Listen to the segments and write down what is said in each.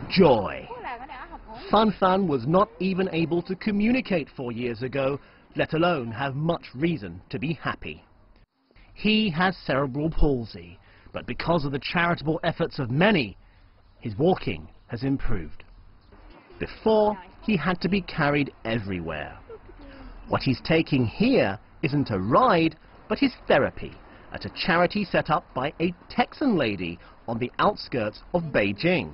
Joy. Fan Fan was not even able to communicate 4 years ago, let alone have much reason to be happy. He has cerebral palsy, but because of the charitable efforts of many, his walking has improved. Before, he had to be carried everywhere. What he's taking here isn't a ride, but his therapy at a charity set up by a Texan lady on the outskirts of Beijing.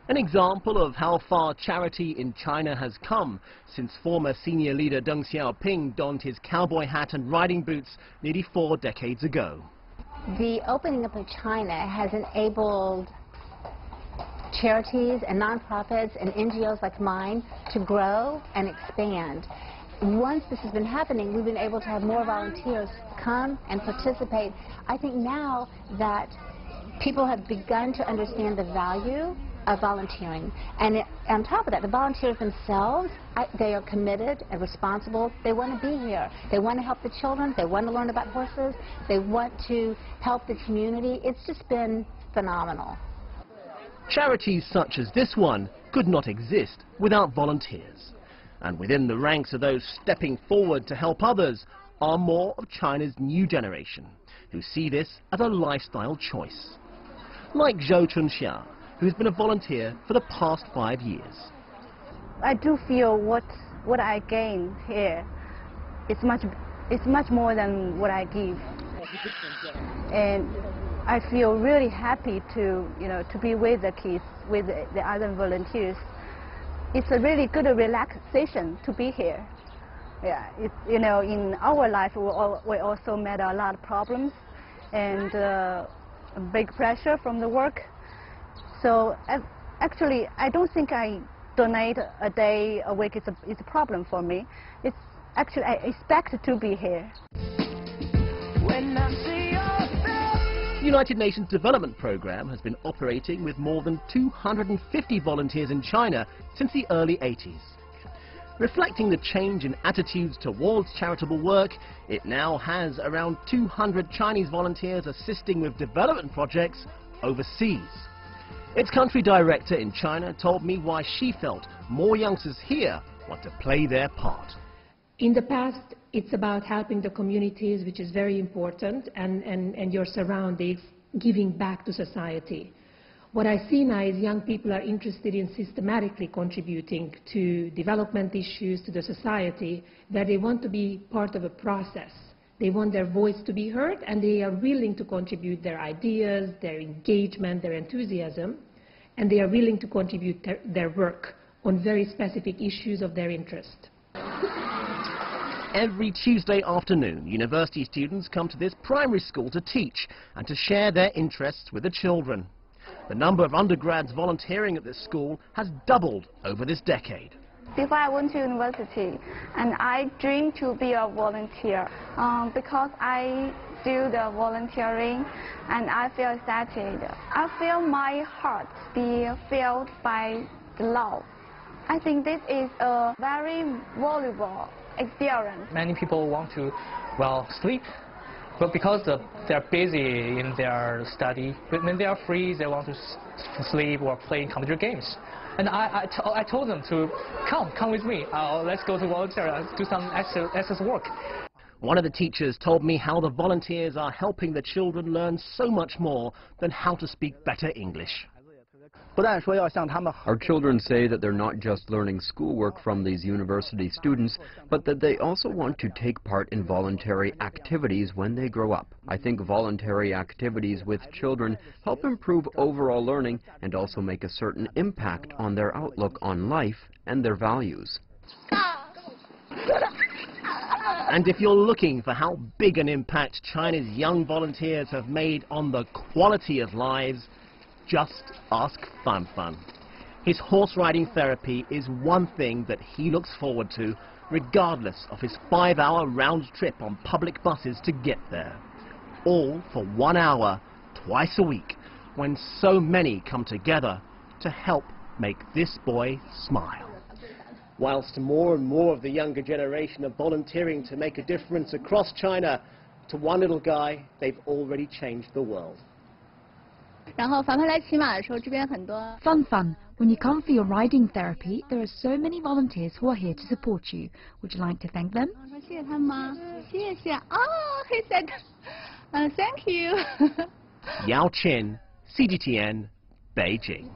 An example of how far charity in China has come since former senior leader Deng Xiaoping donned his cowboy hat and riding boots nearly 4 decades ago. The opening up of China has enabled charities and nonprofits and NGOs like mine to grow and expand. Once this has been happening, we've been able to have more volunteers come and participate. I think now that people have begun to understand the value of volunteering, and on top of that, the volunteers themselves, they are committed and responsible. They want to be here. They want to help the children. They want to learn about horses. They want to help the community. It's just been phenomenal. Charities such as this one could not exist without volunteers. And within the ranks of those stepping forward to help others are more of China's new generation, who see this as a lifestyle choice. Like Zhou Chunxia, who has been a volunteer for the past 5 years. I do feel what I gain here is much more than what I give, and I feel really happy to be with the kids, with the other volunteers. It's a really good relaxation to be here. Yeah, in our life we also met a lot of problems and big pressure from the work. So actually, I don't think I donate a day a week is a problem for me. It's actually, I expect to be here. The United Nations Development Programme has been operating with more than 250 volunteers in China since the early 80s. Reflecting the change in attitudes towards charitable work, it now has around 200 Chinese volunteers assisting with development projects overseas. Its country director in China told me why she felt more youngsters here want to play their part. In the past, it's about helping the communities, which is very important, and your surroundings, giving back to society. What I see now is young people are interested in systematically contributing to development issues, to the society, where they want to be part of a process. They want their voice to be heard, and they are willing to contribute their ideas, their engagement, their enthusiasm, and they are willing to contribute their work on very specific issues of their interest. Every Tuesday afternoon, university students come to this primary school to teach and to share their interests with the children. The number of undergrads volunteering at this school has doubled over this decade. Before I went to university, and I dreamed to be a volunteer because I do the volunteering and I feel excited. I feel my heart be filled by the love. I think this is a very valuable experience. Many people want to, sleep, but because they're busy in their study, but when they are free, they want to sleep or play computer games. And I told them to come with me. Let's go to volunteer, let's do some excess work. One of the teachers told me how the volunteers are helping the children learn so much more than how to speak better English. Our children say that they're not just learning schoolwork from these university students, but that they also want to take part in voluntary activities when they grow up. I think voluntary activities with children help improve overall learning and also make a certain impact on their outlook on life and their values. And if you're looking for how big an impact China's young volunteers have made on the quality of lives, just ask Fan Fan. His horse riding therapy is one thing that he looks forward to, regardless of his 5-hour round trip on public buses to get there. All for 1 hour, twice a week, when so many come together to help make this boy smile. Whilst more and more of the younger generation are volunteering to make a difference across China, to one little guy, they've already changed the world. Fun. When you come for your riding therapy, there are so many volunteers who are here to support you. Would you like to thank them? He said, thank you. Yao Chin, CGTN, Beijing.